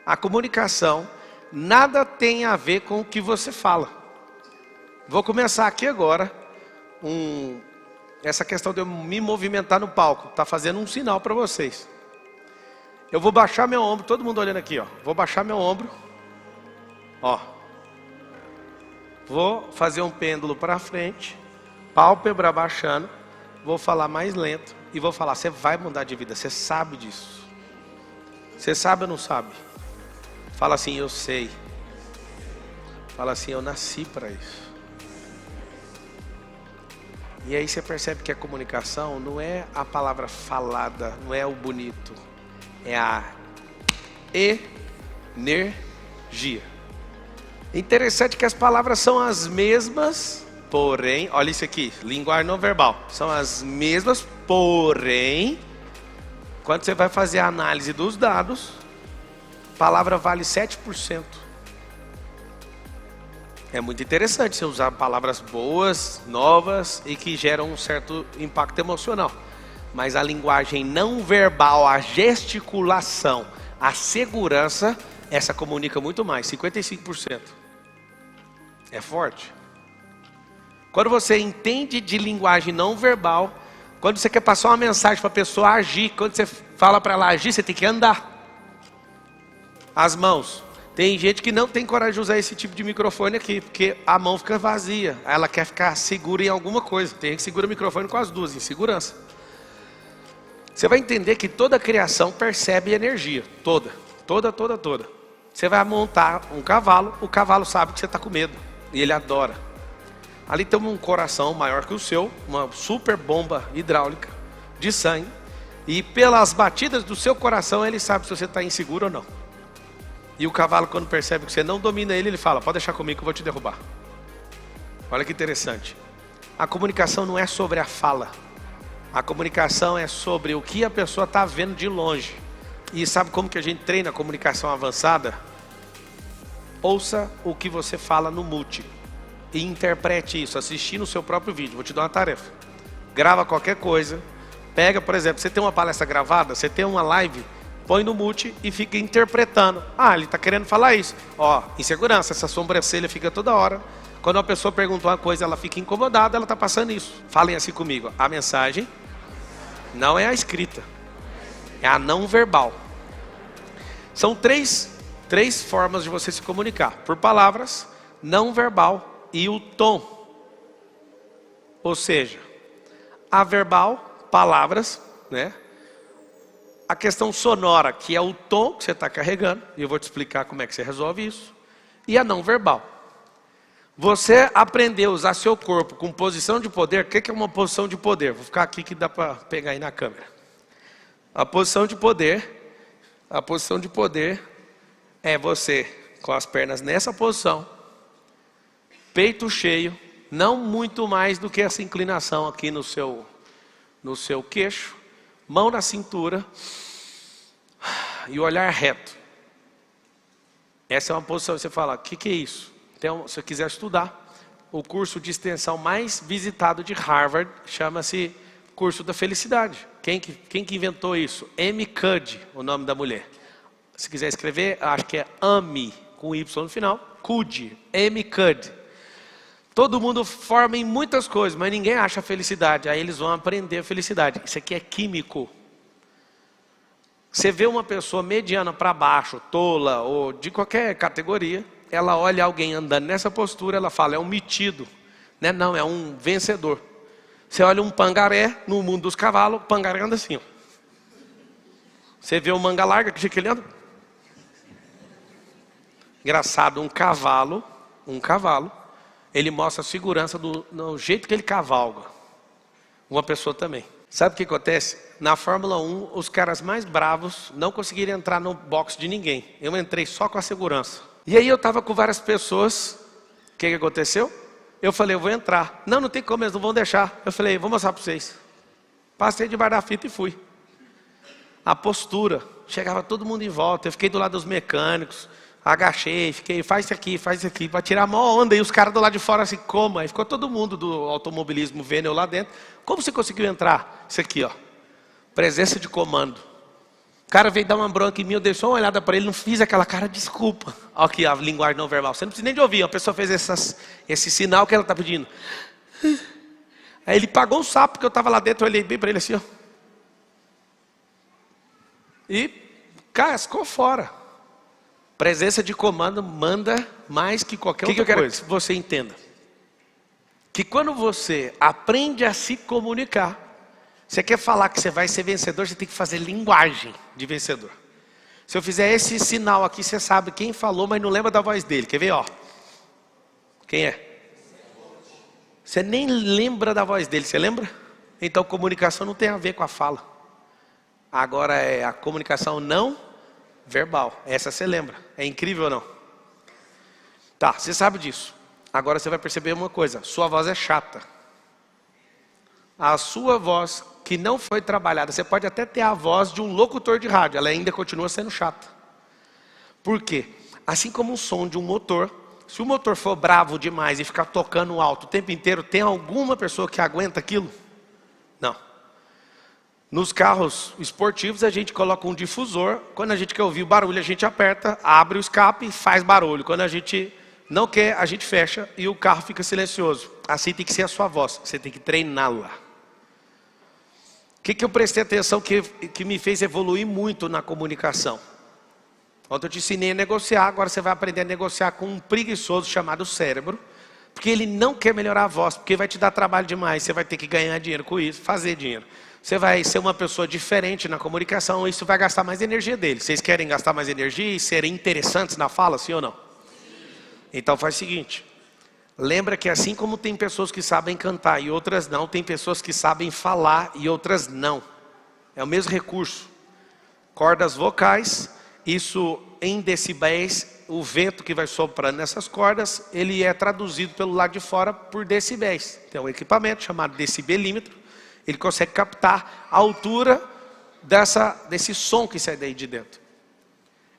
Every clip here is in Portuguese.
a comunicação nada tem a ver com o que você fala. Vou começar aqui agora, essa questão de eu me movimentar no palco, está fazendo um sinal para vocês. Eu vou baixar meu ombro, todo mundo olhando aqui, ó. Vou baixar meu ombro, ó. Vou fazer um pêndulo para frente, pálpebra baixando, vou falar mais lento e vou falar, você vai mudar de vida, você sabe disso. Você sabe ou não sabe? Fala assim, eu sei. Fala assim, eu nasci para isso. E aí você percebe que a comunicação não é a palavra falada, não é o bonito. É a energia. Interessante que as palavras são as mesmas, porém, olha isso aqui, linguagem não verbal. São as mesmas, porém, quando você vai fazer a análise dos dados, a palavra vale 7%. É muito interessante você usar palavras boas, novas e que geram um certo impacto emocional. Mas a linguagem não verbal, a gesticulação, a segurança, essa comunica muito mais, 55%. É forte. Quando você entende de linguagem não verbal, quando você quer passar uma mensagem para a pessoa agir, quando você fala para ela agir, você tem que andar. As mãos. Tem gente que não tem coragem de usar esse tipo de microfone aqui, porque a mão fica vazia. Ela quer ficar segura em alguma coisa. Tem gente que segura o microfone com as duas, em segurança. Você vai entender que toda criação percebe energia. Toda. Você vai montar um cavalo, o cavalo sabe que você está com medo. E ele adora. Ali tem um coração maior que o seu, uma super bomba hidráulica de sangue. E pelas batidas do seu coração, ele sabe se você está inseguro ou não. E o cavalo, quando percebe que você não domina ele, ele fala, pode deixar comigo que eu vou te derrubar. Olha que interessante. A comunicação não é sobre a fala. A comunicação é sobre o que a pessoa está vendo de longe. E sabe como que a gente treina a comunicação avançada? Ouça o que você fala no mute. E interprete isso, assistindo o seu próprio vídeo. Vou te dar uma tarefa. Grava qualquer coisa. Pega, por exemplo, você tem uma palestra gravada, você tem uma live, põe no mute e fica interpretando. Ah, ele está querendo falar isso. Ó, insegurança, essa sobrancelha fica toda hora. Quando uma pessoa pergunta uma coisa, ela fica incomodada, ela está passando isso. Falem assim comigo. A mensagem não é a escrita, é a não verbal. São três formas de você se comunicar. Por palavras, não verbal e o tom. Ou seja, a verbal, palavras, né? A questão sonora, que é o tom que você está carregando. E eu vou te explicar como é que você resolve isso. E a não verbal. Você aprender a usar seu corpo com posição de poder. O que é uma posição de poder? Vou ficar aqui que dá para pegar aí na câmera. A posição de poder é você com as pernas nessa posição, peito cheio, não muito mais do que essa inclinação aqui no seu queixo, mão na cintura e olhar reto. Essa é uma posição que você fala, o que é isso? Então, se você quiser estudar, o curso de extensão mais visitado de Harvard chama-se Curso da Felicidade. Quem que inventou isso? Amy Cuddy, o nome da mulher. Se quiser escrever, acho que é Amy, com Y no final, Cuddy, Amy Cuddy. Todo mundo forma em muitas coisas, mas ninguém acha a felicidade. Aí eles vão aprender a felicidade. Isso aqui é químico. Você vê uma pessoa mediana para baixo, tola ou de qualquer categoria, ela olha alguém andando nessa postura, ela fala, é um metido. Né? Não, é um vencedor. Você olha um pangaré no mundo dos cavalos, o pangaré anda assim. Ó. Você vê o manga larga, que ele anda. Engraçado, um cavalo, ele mostra a segurança no jeito que ele cavalga. Uma pessoa também. Sabe o que acontece? Na Fórmula 1, os caras mais bravos não conseguiram entrar no box de ninguém. Eu entrei só com a segurança. E aí eu estava com várias pessoas. O que aconteceu? Eu falei, eu vou entrar. Não tem como, eles não vão deixar. Eu falei, vou mostrar para vocês. Passei debaixo da fita e fui. A postura. Chegava todo mundo em volta. Eu fiquei do lado dos mecânicos. Agachei, fiquei, faz isso aqui. Para tirar a maior onda. E os caras do lado de fora assim, como? Aí ficou todo mundo do automobilismo vendo eu lá dentro. Como você conseguiu entrar? Isso aqui, ó. Presença de comando. O cara veio dar uma bronca em mim, eu dei só uma olhada para ele, não fiz aquela cara, desculpa. Olha aqui a linguagem não verbal. Você não precisa nem de ouvir, a pessoa fez esse sinal que ela está pedindo. Aí ele pagou o sapo, porque eu estava lá dentro, eu olhei bem para ele assim, ó. E cascou fora. Presença de comando manda mais que qualquer outra coisa. O que eu quero que você entenda? Que quando você aprende a se comunicar, você quer falar que você vai ser vencedor, você tem que fazer linguagem de vencedor. Se eu fizer esse sinal aqui, você sabe quem falou, mas não lembra da voz dele. Quer ver, ó? Quem é? Você nem lembra da voz dele, você lembra? Então comunicação não tem a ver com a fala. Agora é a comunicação não verbal. Essa você lembra. É incrível ou não? Tá, você sabe disso. Agora você vai perceber uma coisa. Sua voz é chata. A sua voz que não foi trabalhada. Você pode até ter a voz de um locutor de rádio. Ela ainda continua sendo chata. Por quê? Assim como o som de um motor. Se o motor for bravo demais e ficar tocando alto o tempo inteiro, tem alguma pessoa que aguenta aquilo? Não. Nos carros esportivos a gente coloca um difusor. Quando a gente quer ouvir o barulho, a gente aperta, abre o escape e faz barulho. Quando a gente não quer, a gente fecha e o carro fica silencioso. Assim tem que ser a sua voz. Você tem que treiná-la. O que eu prestei atenção que me fez evoluir muito na comunicação? Ontem eu te ensinei a negociar, agora você vai aprender a negociar com um preguiçoso chamado cérebro. Porque ele não quer melhorar a voz, porque vai te dar trabalho demais. Você vai ter que ganhar dinheiro com isso, fazer dinheiro. Você vai ser uma pessoa diferente na comunicação, isso vai gastar mais energia dele. Vocês querem gastar mais energia e serem interessantes na fala, sim ou não? Então faz o seguinte. Lembra que assim como tem pessoas que sabem cantar e outras não, tem pessoas que sabem falar e outras não. É o mesmo recurso. Cordas vocais, isso em decibéis, o vento que vai soprando nessas cordas, ele é traduzido pelo lado de fora por decibéis. Tem um equipamento chamado decibelímetro, ele consegue captar a altura desse som que sai daí de dentro.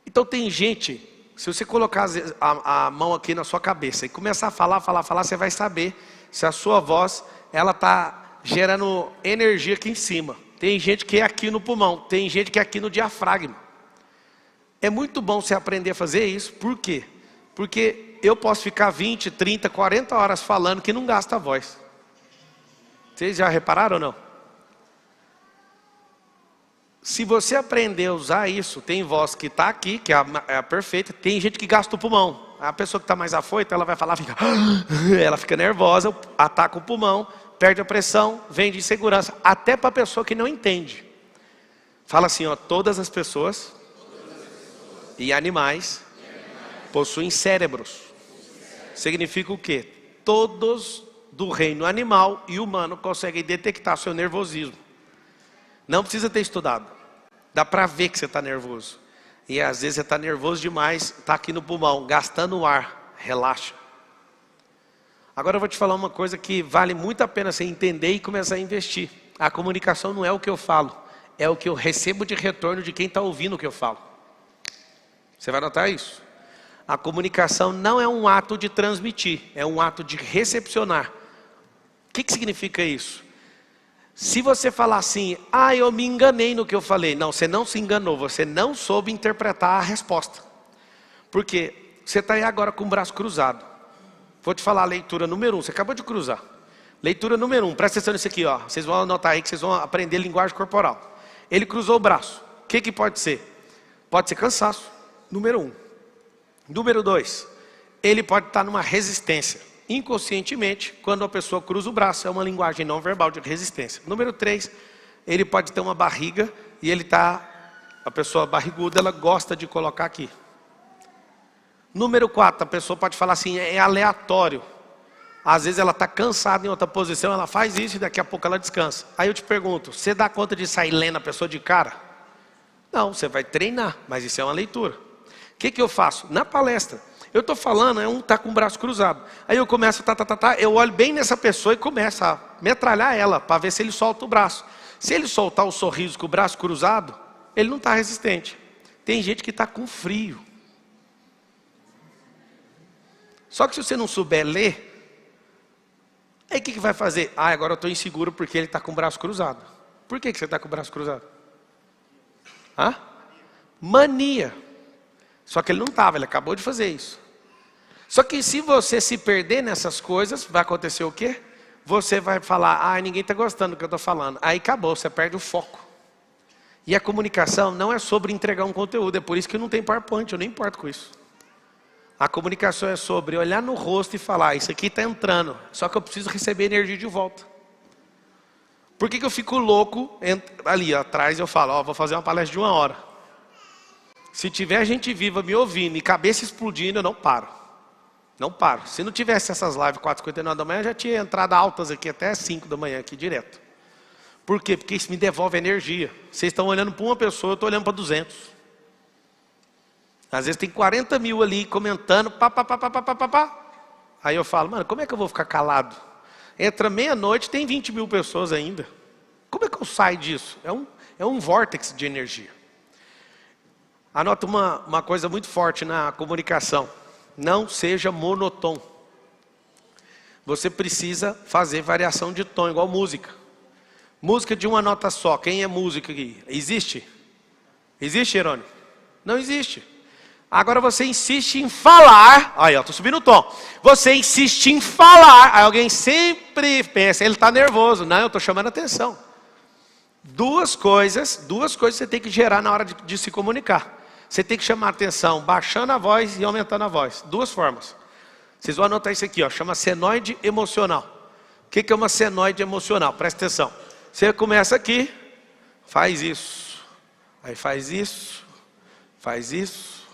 Então tem gente, se você colocar a mão aqui na sua cabeça e começar a falar, você vai saber se a sua voz, ela está gerando energia aqui em cima. Tem gente que é aqui no pulmão, tem gente que é aqui no diafragma. É muito bom você aprender a fazer isso, por quê? Porque eu posso ficar 20, 30, 40 horas falando que não gasta a voz. Vocês já repararam ou não? Se você aprender a usar isso, tem voz que está aqui, que é a perfeita, tem gente que gasta o pulmão. A pessoa que está mais afoita, ela vai falar, ela fica nervosa, ataca o pulmão, perde a pressão, vem de insegurança, até para a pessoa que não entende. Fala assim, ó, todas as pessoas e animais possuem cérebros. Significa o quê? Todos do reino animal e humano conseguem detectar seu nervosismo. Não precisa ter estudado. Dá para ver que você está nervoso. E às vezes você está nervoso demais, está aqui no pulmão, gastando o ar. Relaxa. Agora eu vou te falar uma coisa que vale muito a pena você entender e começar a investir. A comunicação não é o que eu falo, é o que eu recebo de retorno de quem está ouvindo o que eu falo. Você vai notar isso? A comunicação não é um ato de transmitir, é um ato de recepcionar. O que significa isso? Se você falar assim, eu me enganei no que eu falei. Não, você não se enganou, você não soube interpretar a resposta. Porque você está aí agora com o braço cruzado. Vou te falar a leitura número 1, você acabou de cruzar. Leitura número 1, presta atenção nisso aqui, ó. Vocês vão anotar aí que vocês vão aprender linguagem corporal. Ele cruzou o braço. O que pode ser? Pode ser cansaço, número 1. Número 2, ele pode estar numa resistência. Inconscientemente, quando a pessoa cruza o braço, é uma linguagem não verbal de resistência. Número 3, ele pode ter uma barriga e a pessoa barriguda, ela gosta de colocar aqui. Número 4, a pessoa pode falar assim, é aleatório. Às vezes ela está cansada em outra posição, ela faz isso e daqui a pouco ela descansa. Aí eu te pergunto, você dá conta de sair lendo a pessoa de cara? Não, você vai treinar, mas isso é uma leitura. O que eu faço? Na palestra, eu estou falando, um está com o braço cruzado. Aí eu começo, eu olho bem nessa pessoa e começo a metralhar ela, para ver se ele solta o braço. Se ele soltar o sorriso com o braço cruzado, ele não está resistente. Tem gente que está com frio. Só que se você não souber ler, aí o que vai fazer? Agora eu estou inseguro porque ele está com o braço cruzado. Por que você está com o braço cruzado? Mania. Só que ele não estava, ele acabou de fazer isso. Só que se você se perder nessas coisas, vai acontecer o quê? Você vai falar, ninguém está gostando do que eu estou falando. Aí acabou, você perde o foco. E a comunicação não é sobre entregar um conteúdo, é por isso que não tem PowerPoint, eu nem importo com isso. A comunicação é sobre olhar no rosto e falar, isso aqui está entrando, só que eu preciso receber energia de volta. Por que eu fico louco? Ali atrás eu falo, vou fazer uma palestra de 1 hora. Se tiver gente viva me ouvindo e cabeça explodindo, eu não paro. Não paro. Se não tivesse essas lives 4h59 da manhã, eu já tinha entrado altas aqui até 5 da manhã, aqui direto. Por quê? Porque isso me devolve energia. Vocês estão olhando para uma pessoa, eu estou olhando para 200. Às vezes tem 40 mil ali comentando, pá. Aí eu falo, mano, como é que eu vou ficar calado? Entra meia-noite, tem 20 mil pessoas ainda. Como é que eu saio disso? É um vórtice de energia. Anota uma coisa muito forte na comunicação. Não seja monotônico. Você precisa fazer variação de tom, igual música. Música de uma nota só. Quem é músico aqui? Existe? Existe, Jerônimo? Não existe. Agora você insiste em falar. Aí, estou subindo o tom. Você insiste em falar. Aí alguém sempre pensa, ele está nervoso. Não, eu estou chamando a atenção. Duas coisas você tem que gerar na hora de se comunicar. Você tem que chamar a atenção, baixando a voz e aumentando a voz. 2 formas. Vocês vão anotar isso aqui, chama senoide emocional. O que é uma senoide emocional? Presta atenção. Você começa aqui, faz isso. Aí faz isso, faz isso,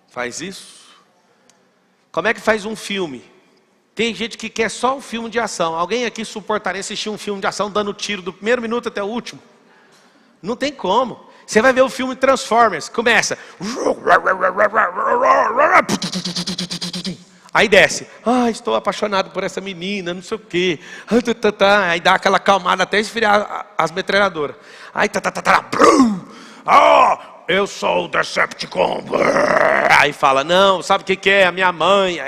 faz isso. Como é que faz um filme? Tem gente que quer só um filme de ação. Alguém aqui suportaria assistir um filme de ação dando tiro do primeiro minuto até o último? Não tem como. Você vai ver o filme Transformers, começa. Aí desce. Estou apaixonado por essa menina, não sei o quê. Aí dá aquela calmada até esfriar as metralhadoras. Aí eu sou o Decepticon. Aí fala, não, sabe o que é? A minha mãe.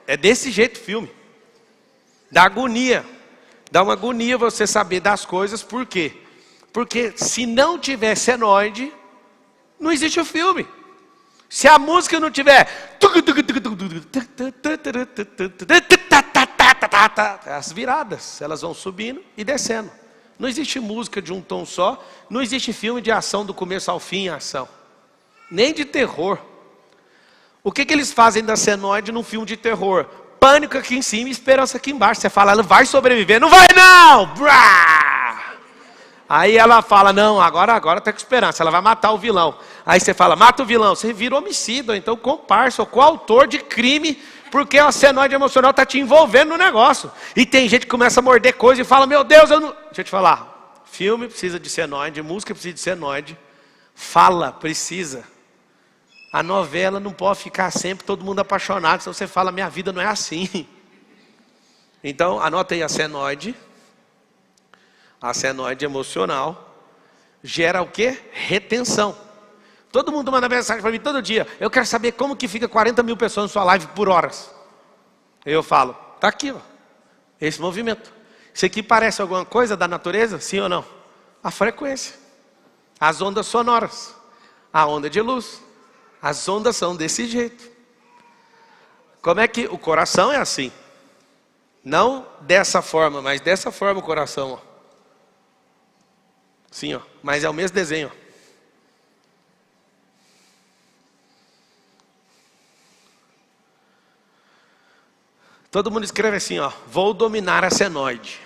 É desse jeito o filme. Dá agonia. Dá uma agonia você saber das coisas, por quê? Porque se não tiver senoide, não existe o filme. Se a música não tiver... As viradas, elas vão subindo e descendo. Não existe música de um tom só. Não existe filme de ação do começo ao fim em ação. Nem de terror. O que eles fazem da senoide num filme de terror? Pânico aqui em cima e esperança aqui embaixo. Você fala, ela vai sobreviver. Não vai não! Aí ela fala, não, agora está com esperança, ela vai matar o vilão. Aí você fala, mata o vilão. Você vira homicida, ou então comparsa, ou coautor de crime, porque a senoide emocional está te envolvendo no negócio. E tem gente que começa a morder coisa e fala, meu Deus, eu não... Deixa eu te falar, filme precisa de senoide, música precisa de senoide, fala precisa. A novela não pode ficar sempre todo mundo apaixonado, senão você fala, minha vida não é assim. Então, anota aí a senoide. A senoide emocional gera o quê? Retenção. Todo mundo manda mensagem para mim todo dia. Eu quero saber como que fica 40 mil pessoas na sua live por horas. Eu falo, está aqui, esse movimento. Isso aqui parece alguma coisa da natureza? Sim ou não? A frequência. As ondas sonoras. A onda de luz. As ondas são desse jeito. Como é que o coração é assim? Não dessa forma, mas dessa forma o coração, Sim, mas é o mesmo desenho. Todo mundo escreve assim, vou dominar a senoide.